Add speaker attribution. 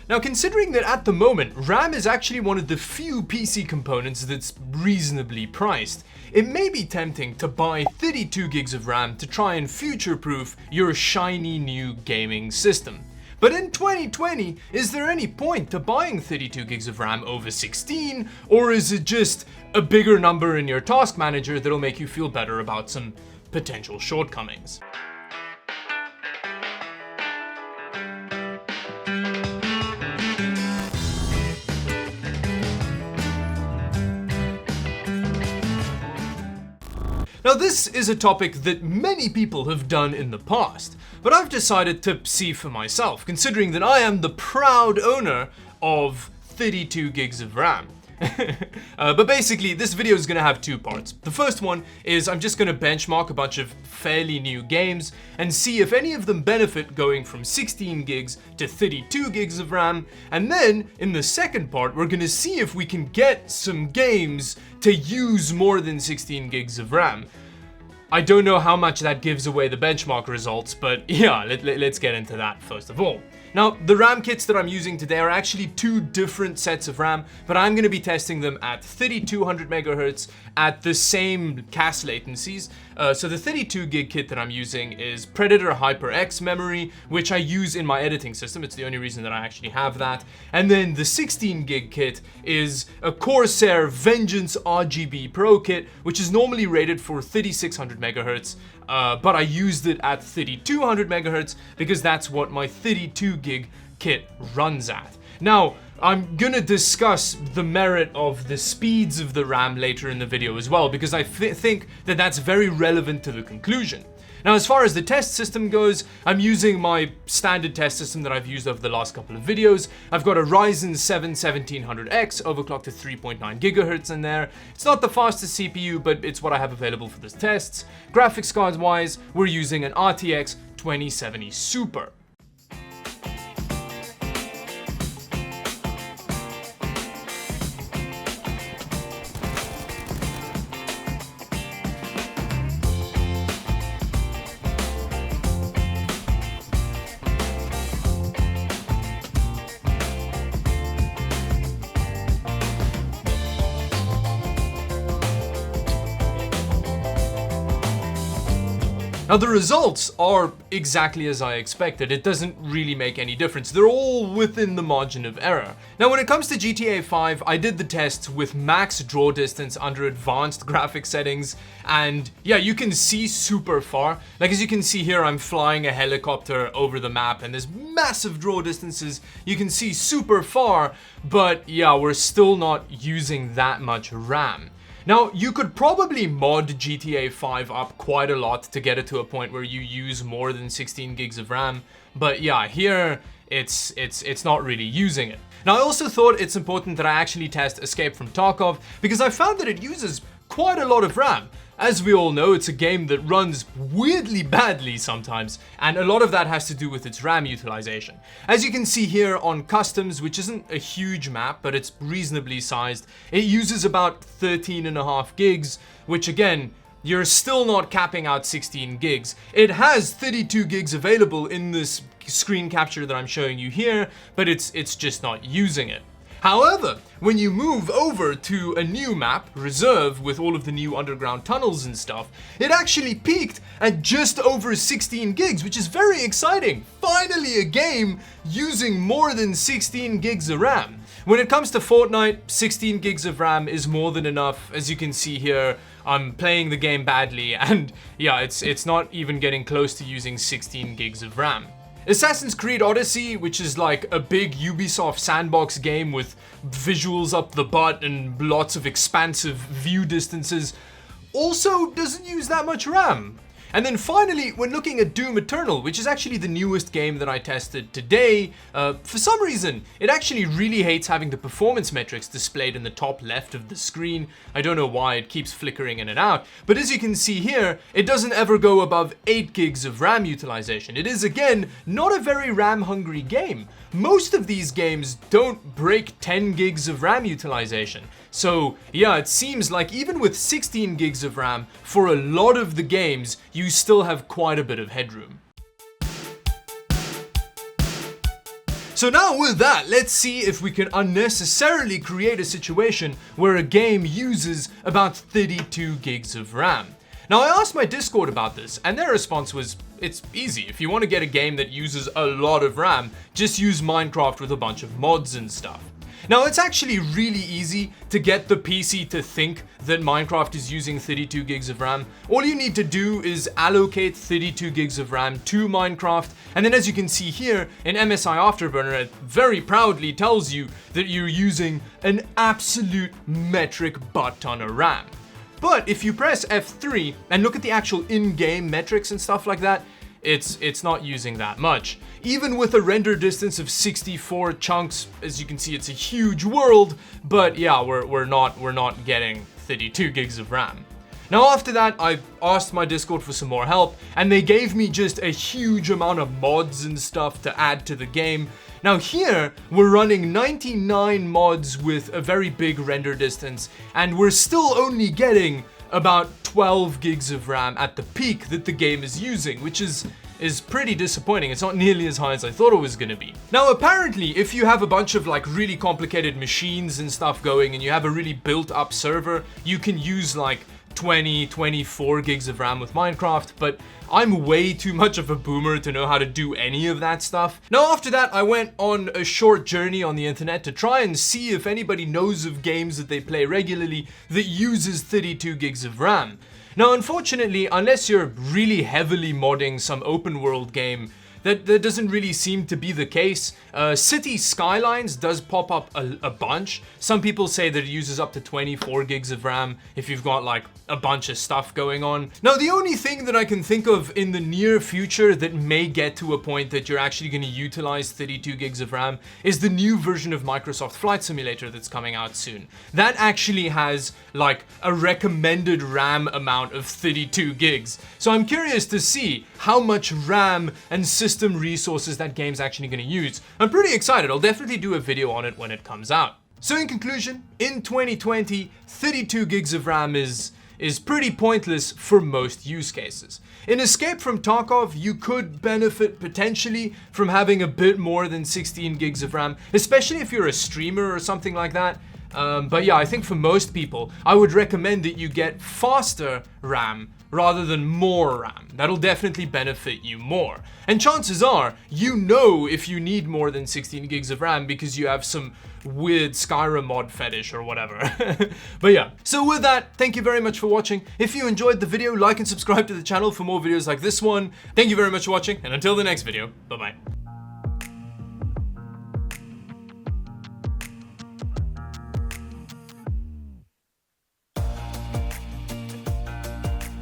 Speaker 1: Now, considering that at the moment, RAM is actually one of the few PC components that's reasonably priced, it may be tempting to buy 32 gigs of RAM to try and future-proof your shiny new gaming system. But in 2020, is there any point to buying 32 gigs of RAM over 16, or is it just a bigger number in your task manager that'll make you feel better about some potential shortcomings? Now, this is a topic that many people have done in the past, but I've decided to see for myself, considering that I am the proud owner of 32 gigs of RAM. But basically, this video is going to have two parts. The first one is I'm just going to benchmark a bunch of fairly new games and see if any of them benefit going from 16 gigs to 32 gigs of RAM. And then, in the second part, we're going to see if we can get some games to use more than 16 gigs of RAM. I don't know how much that gives away the benchmark results, but yeah, let's get into that first of all. Now, the RAM kits that I'm using today are actually two different sets of RAM, but I'm going to be testing them at 3200 megahertz at the same CAS latencies. So the 32 gig kit that I'm using is Predator HyperX memory, which I use in my editing system. It's the only reason that I actually have that. And then the 16 gig kit is a Corsair Vengeance RGB Pro kit, which is normally rated for 3600 megahertz. But I used it at 3200 megahertz because that's what my 32 gig kit runs at. Now, I'm gonna discuss the merit of the speeds of the RAM later in the video as well, because I think that that's very relevant to the conclusion. Now, as far as the test system goes, I'm using my standard test system that I've used over the last couple of videos. I've got a Ryzen 7 1700X overclocked to 3.9 gigahertz in there. It's not the fastest CPU, but it's what I have available for the tests. Graphics card wise, we're using an RTX 2070 Super. Now, the results are exactly as I expected. It doesn't really make any difference. They're all within the margin of error. Now, when it comes to GTA 5, I did the tests with max draw distance under advanced graphics settings, and yeah, you can see super far. Like, as you can see here, I'm flying a helicopter over the map, and there's massive draw distances. You can see super far, but yeah, we're still not using that much RAM. Now, you could probably mod GTA 5 up quite a lot to get it to a point where you use more than 16 gigs of RAM, but yeah, here it's not really using it. Now, I also thought it's important that I actually test Escape from Tarkov because I found that it uses quite a lot of RAM. As we all know, it's a game that runs weirdly badly sometimes, and a lot of that has to do with its RAM utilization. As you can see here on Customs, which isn't a huge map, but it's reasonably sized, it uses about 13.5 gigs, which again, you're still not capping out 16 gigs. It has 32 gigs available in this screen capture that I'm showing you here, but it's just not using it. However, when you move over to a new map, Reserve, with all of the new underground tunnels and stuff, it actually peaked at just over 16 gigs, which is very exciting. Finally, a game using more than 16 gigs of RAM. When it comes to Fortnite, 16 gigs of RAM is more than enough. As you can see here, I'm playing the game badly, and yeah, it's not even getting close to using 16 gigs of RAM. Assassin's Creed Odyssey, which is like a big Ubisoft sandbox game with visuals up the butt and lots of expansive view distances, also doesn't use that much RAM. And then finally, when looking at Doom Eternal, which is actually the newest game that I tested today, for some reason, it actually really hates having the performance metrics displayed in the top left of the screen. I don't know why, it keeps flickering in and out. But as you can see here, it doesn't ever go above 8 gigs of RAM utilization. It is, again, not a very RAM-hungry game. Most of these games don't break 10 gigs of RAM utilization. So yeah, it seems like even with 16 gigs of RAM, for a lot of the games, you still have quite a bit of headroom. So now with that, let's see if we can unnecessarily create a situation where a game uses about 32 gigs of RAM. Now I asked my Discord about this, and their response was, it's easy. If you want to get a game that uses a lot of RAM, just use Minecraft with a bunch of mods and stuff. Now it's actually really easy to get the PC to think that Minecraft is using 32 gigs of RAM. All you need to do is allocate 32 gigs of RAM to Minecraft, and then as you can see here in MSI Afterburner, it very proudly tells you that you're using an absolute metric butt ton of RAM. But if you press F3 and look at the actual in-game metrics and stuff like that, it's not using that much. Even with a render distance of 64 chunks, as you can see, it's a huge world, but yeah, we're not getting 32 gigs of RAM. Now after that, I asked my Discord for some more help, and they gave me just a huge amount of mods and stuff to add to the game. Now here, we're running 99 mods with a very big render distance, and we're still only getting about 12 gigs of RAM at the peak that the game is using, which is pretty disappointing. It's not nearly as high as I thought it was gonna be. Now apparently, if you have a bunch of like really complicated machines and stuff going and you have a really built up server, you can use like 24 gigs of RAM with Minecraft, but I'm way too much of a boomer to know how to do any of that stuff. Now after that, I went on a short journey on the internet to try and see if anybody knows of games that they play regularly that uses 32 gigs of RAM. Now unfortunately, unless you're really heavily modding some open world game, that doesn't really seem to be the case. City Skylines does pop up a bunch. Some people say that it uses up to 24 gigs of RAM if you've got like a bunch of stuff going on. Now the only thing that I can think of in the near future that may get to a point that you're actually going to utilize 32 gigs of RAM is the new version of Microsoft Flight Simulator that's coming out soon. That actually has like a recommended RAM amount of 32 gigs. So I'm curious to see how much RAM and system resources that game's actually going to use. I'm pretty excited. I'll definitely do a video on it when it comes out. So in conclusion, in 2020, 32 gigs of RAM is pretty pointless for most use cases. In Escape from Tarkov, you could benefit potentially from having a bit more than 16 gigs of RAM, especially if you're a streamer or something like that. But yeah, I think for most people, I would recommend that you get faster RAM rather than more RAM. That'll definitely benefit you more. And chances are, you know if you need more than 16 gigs of RAM because you have some weird Skyrim mod fetish or whatever. But yeah, so with that, thank you very much for watching. If you enjoyed the video, like and subscribe to the channel for more videos like this one. Thank you very much for watching, and until the next video, bye-bye.